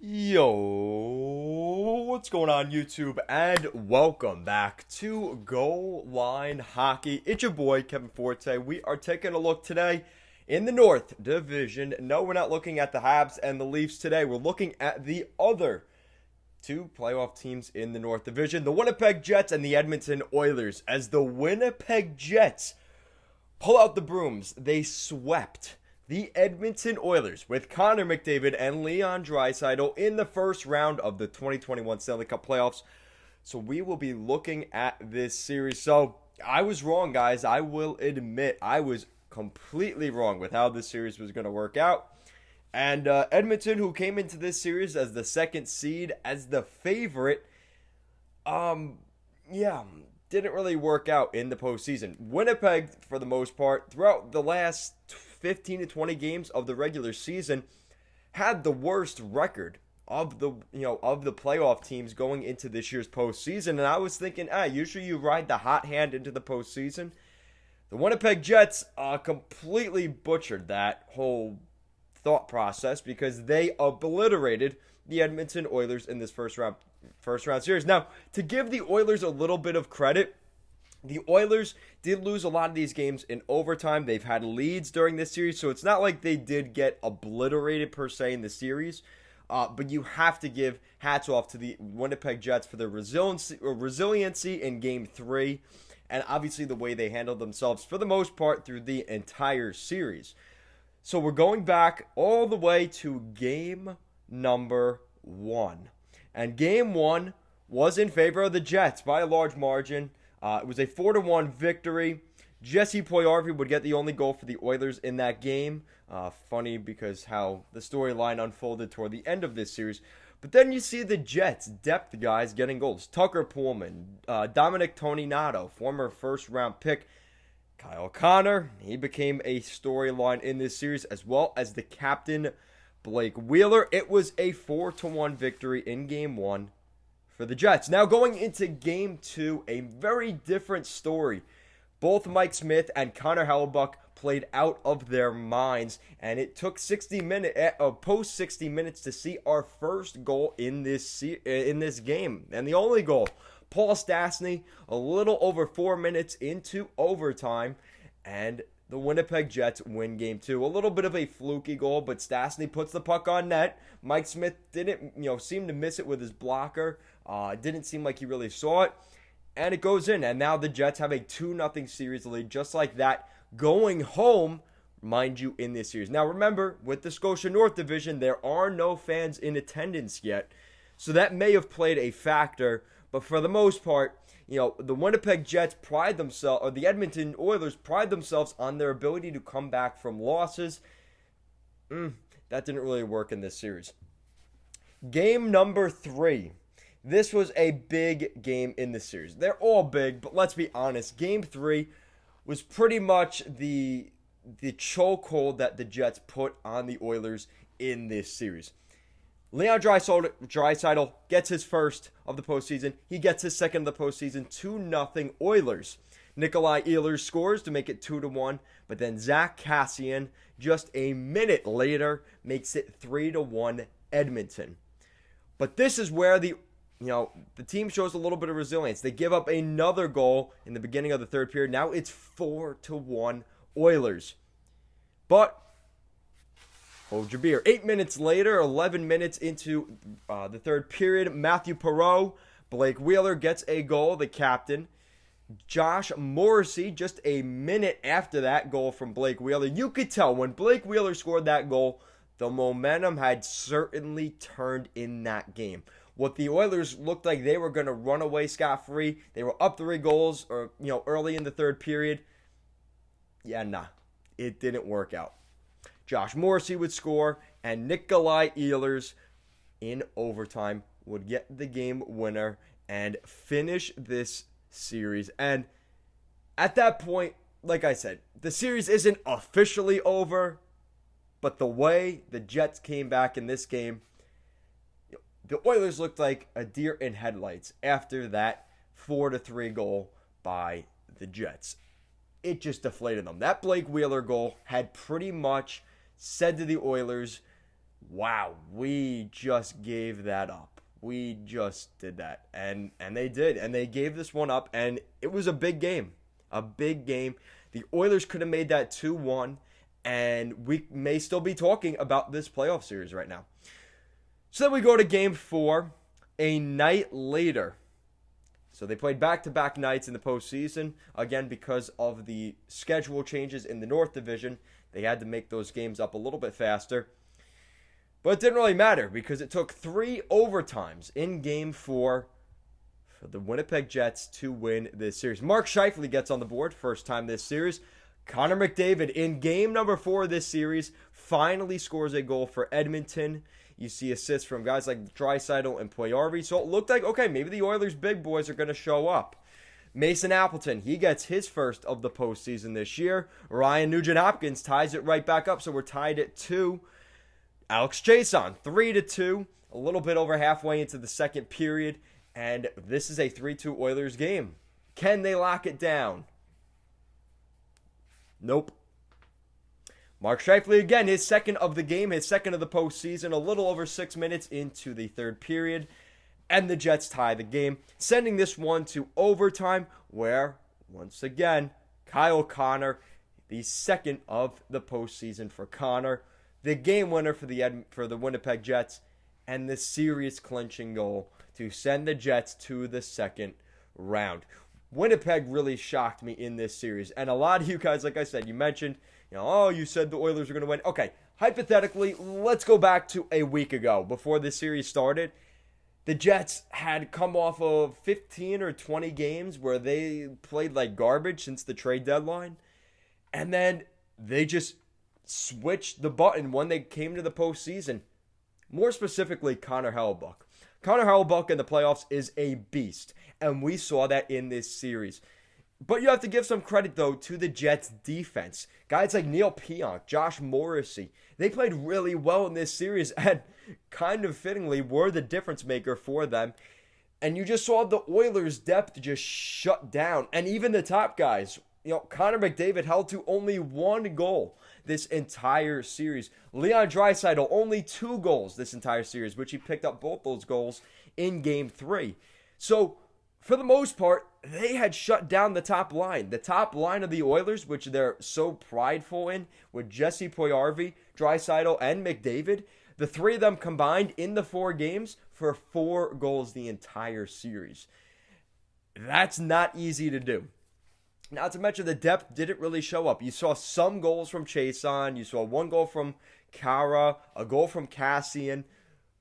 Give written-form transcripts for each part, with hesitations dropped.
Yo, what's going on YouTube? And welcome back to Goal Line Hockey. It's your boy Kevin Forte. We are taking a look today in the North Division. No, we're not looking at the Habs and the Leafs today. We're looking at the other two playoff teams in the North Division, the Winnipeg Jets and the Edmonton Oilers. As the Winnipeg Jets pull out the brooms, they swept the Edmonton Oilers with Connor McDavid and Leon Draisaitl in the first round of the 2021 Stanley Cup playoffs. So we will be looking at this series. So I was wrong, guys. I will admit I was completely wrong with how this series was going to work out. And Edmonton, who came into this series as the second seed, as the favorite, didn't really work out in the postseason. Winnipeg, for the most part, throughout the last 15 to 20 games of the regular season, had the worst record of the playoff teams going into this year's postseason. And I was thinking, usually you ride the hot hand into the postseason. The Winnipeg Jets completely butchered that whole thought process because they obliterated the Edmonton Oilers in this first round series. Now, to give the Oilers a little bit of credit, the Oilers did lose a lot of these games in overtime. They've had leads during this series, so it's not like they did get obliterated per se in the series. But you have to give hats off to the Winnipeg Jets for their resiliency in Game 3, and obviously the way they handled themselves for the most part through the entire series. So we're going back all the way to Game number 1. And Game 1 was in favor of the Jets by a large margin. It was a 4-1 victory. Jesse Puljujarvi would get the only goal for the Oilers in that game. Funny because how the storyline unfolded toward the end of this series. But then you see the Jets' depth guys getting goals. Tucker Pullman, Dominic Toninato, former first-round pick. Kyle Connor, he became a storyline in this series, as well as the captain, Blake Wheeler. It was a 4-1 victory in Game 1 for the Jets. Now going into Game 2, a very different story. Both Mike Smith and Connor Hellebuyck played out of their minds, and it took post 60 minutes to see our first goal in this game, and the only goal. Paul Stastny, a little over 4 minutes into overtime, and the Winnipeg Jets win Game 2. A little bit of a fluky goal, but Stastny puts the puck on net. Mike Smith didn't, seem to miss it with his blocker. Didn't seem like he really saw it, and it goes in. And now the Jets have a 2-0 series lead, just like that, going home, mind you, in this series. Now remember, with the Scotia North Division, there are no fans in attendance yet, so that may have played a factor. But for the most part, the Winnipeg Jets the Edmonton Oilers pride themselves on their ability to come back from losses. That didn't really work in this series. Game number 3. This was a big game in this series. They're all big, but let's be honest. Game 3 was pretty much the chokehold that the Jets put on the Oilers in this series. Leon Draisaitl gets his first of the postseason. He gets his second of the postseason. 2-0 Oilers. Nikolai Ehlers scores to make it 2-1. But then Zach Kassian, just a minute later, makes it 3-1 Edmonton. But this is where the team shows a little bit of resilience. They give up another goal in the beginning of the third period. Now it's 4-1 Oilers. But hold your beer. 8 minutes later, 11 minutes into the third period, Matthew Perreault, Blake Wheeler gets a goal, the captain. Josh Morrissey, just a minute after that goal from Blake Wheeler. You could tell when Blake Wheeler scored that goal, the momentum had certainly turned in that game. What the Oilers looked like they were going to run away scot-free. They were up 3 goals early in the third period. It didn't work out. Josh Morrissey would score, and Nikolai Ehlers in overtime would get the game winner and finish this series. And at that point, like I said, the series isn't officially over, but the way the Jets came back in this game, the Oilers looked like a deer in headlights after that 4-3 goal by the Jets. It just deflated them. That Blake Wheeler goal had pretty much said to the Oilers, wow, we just gave that up. We just did that. And they did. And they gave this one up. And it was a big game. A big game. The Oilers could have made that 2-1. And we may still be talking about this playoff series right now. So then we go to game 4. A night later. So they played back-to-back nights in the postseason. Again, because of the schedule changes in the North Division, they had to make those games up a little bit faster. But it didn't really matter because it took 3 overtimes in Game 4 for the Winnipeg Jets to win this series. Mark Scheifele gets on the board, first time this series. Connor McDavid in Game number 4 of this series finally scores a goal for Edmonton. You see assists from guys like Draisaitl and Puljujarvi. So it looked like, okay, maybe the Oilers' big boys are going to show up. Mason Appleton, he gets his first of the postseason this year. Ryan Nugent-Hopkins ties it right back up, so we're tied at 2. Alex Chiasson, 3-2, a little bit over halfway into the second period, and this is a 3-2 Oilers game. Can they lock it down? Nope. Mark Scheifele again, his second of the game, his second of the postseason, a little over 6 minutes into the third period, and the Jets tie the game, sending this one to overtime, where, once again, Kyle Connor, the second of the postseason for Connor, the game winner for the Winnipeg Jets, and the series clinching goal to send the Jets to the second round. Winnipeg really shocked me in this series. And a lot of you guys, like I said, you mentioned, you said the Oilers were going to win. Okay, hypothetically, let's go back to a week ago before the series started. The Jets had come off of 15 or 20 games where they played like garbage since the trade deadline. And then they just switched the button when they came to the postseason. More specifically, Connor Hellebuyck. Connor Hellebuyck in the playoffs is a beast, and we saw that in this series. But you have to give some credit, though, to the Jets' defense. Guys like Neil Pionk, Josh Morrissey, they played really well in this series and kind of fittingly were the difference maker for them. And you just saw the Oilers' depth just shut down. And even the top guys, Connor McDavid held to only 1 goal this entire series. Leon Draisaitl, only 2 goals this entire series, which he picked up both those goals in Game 3. So, for the most part, they had shut down the top line. The top line of the Oilers, which they're so prideful in, with Jesse Puljujarvi, Draisaitl, and McDavid, the 3 of them combined in the 4 games for 4 goals the entire series. That's not easy to do. Not to mention the depth didn't really show up. You saw some goals from Chiasson. You saw 1 goal from Kara, a goal from Cassian,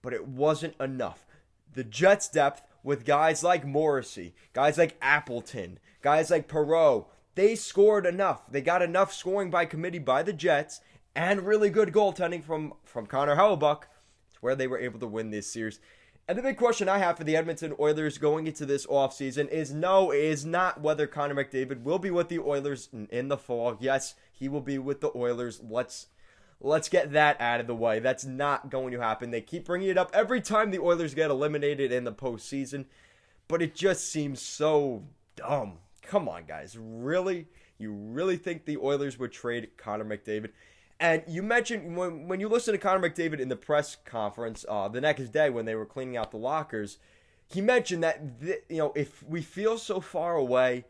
but it wasn't enough. The Jets' depth with guys like Morrissey, guys like Appleton, guys like Perreault, they scored enough. They got enough scoring by committee by the Jets and really good goaltending from Connor Hellebuyck to where they were able to win this series. And the big question I have for the Edmonton Oilers going into this offseason is not whether Connor McDavid will be with the Oilers in the fall. Yes, he will be with the Oilers. Let's get that out of the way. That's not going to happen. They keep bringing it up every time the Oilers get eliminated in the postseason, but it just seems so dumb. Come on, guys. Really? You really think the Oilers would trade Connor McDavid? And you mentioned when you listen to Connor McDavid in the press conference the next day when they were cleaning out the lockers, he mentioned that if we feel so far away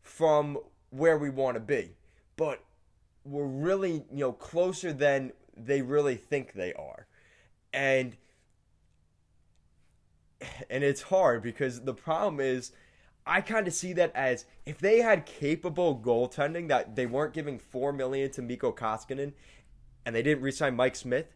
from where we want to be, but we're really closer than they really think they are, and it's hard because the problem is I kind of see that as if they had capable goaltending that they weren't giving $4 million to Mikko Koskinen and they didn't re-sign Mike Smith,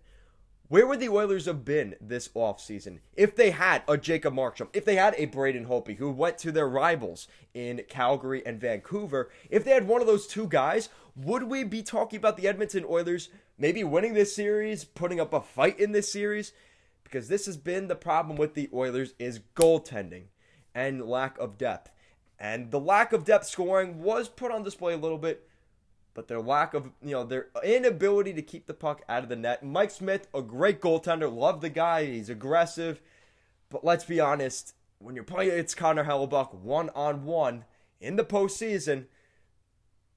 where would the Oilers have been this offseason if they had a Jacob Markstrom, if they had a Braden Holtby who went to their rivals in Calgary and Vancouver? If they had one of those 2 guys, would we be talking about the Edmonton Oilers maybe winning this series, putting up a fight in this series? Because this has been the problem with the Oilers is goaltending and lack of depth. And the lack of depth scoring was put on display a little bit, but their lack of, their inability to keep the puck out of the net. Mike Smith, a great goaltender, love the guy, he's aggressive, but let's be honest, when you're playing against Connor Hellebuyck one-on-one in the postseason,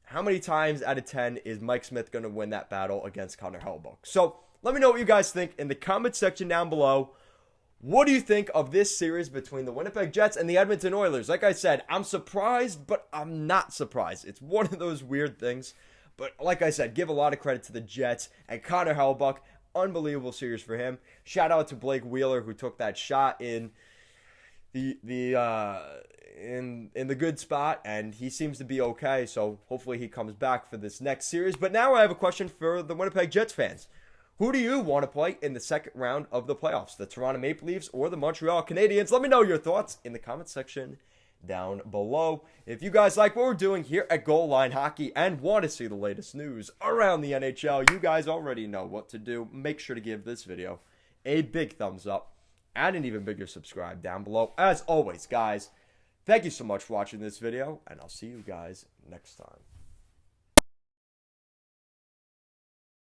how many times out of 10 is Mike Smith going to win that battle against Connor Hellebuyck? So Let me know what you guys think in the comment section down below. What do you think of this series between the Winnipeg Jets and the Edmonton Oilers? Like I said, I'm surprised, but I'm not surprised. It's one of those weird things. But like I said, give a lot of credit to the Jets and Connor Hellebuyck. Unbelievable series for him. Shout out to Blake Wheeler, who took that shot in the good spot, and he seems to be okay. So hopefully he comes back for this next series. But now I have a question for the Winnipeg Jets fans. Who do you want to play in the second round of the playoffs? The Toronto Maple Leafs or the Montreal Canadiens? Let me know your thoughts in the comment section down below. If you guys like what we're doing here at Goal Line Hockey and want to see the latest news around the NHL, you guys already know what to do. Make sure to give this video a big thumbs up and an even bigger subscribe down below. As always, guys, thank you so much for watching this video, and I'll see you guys next time.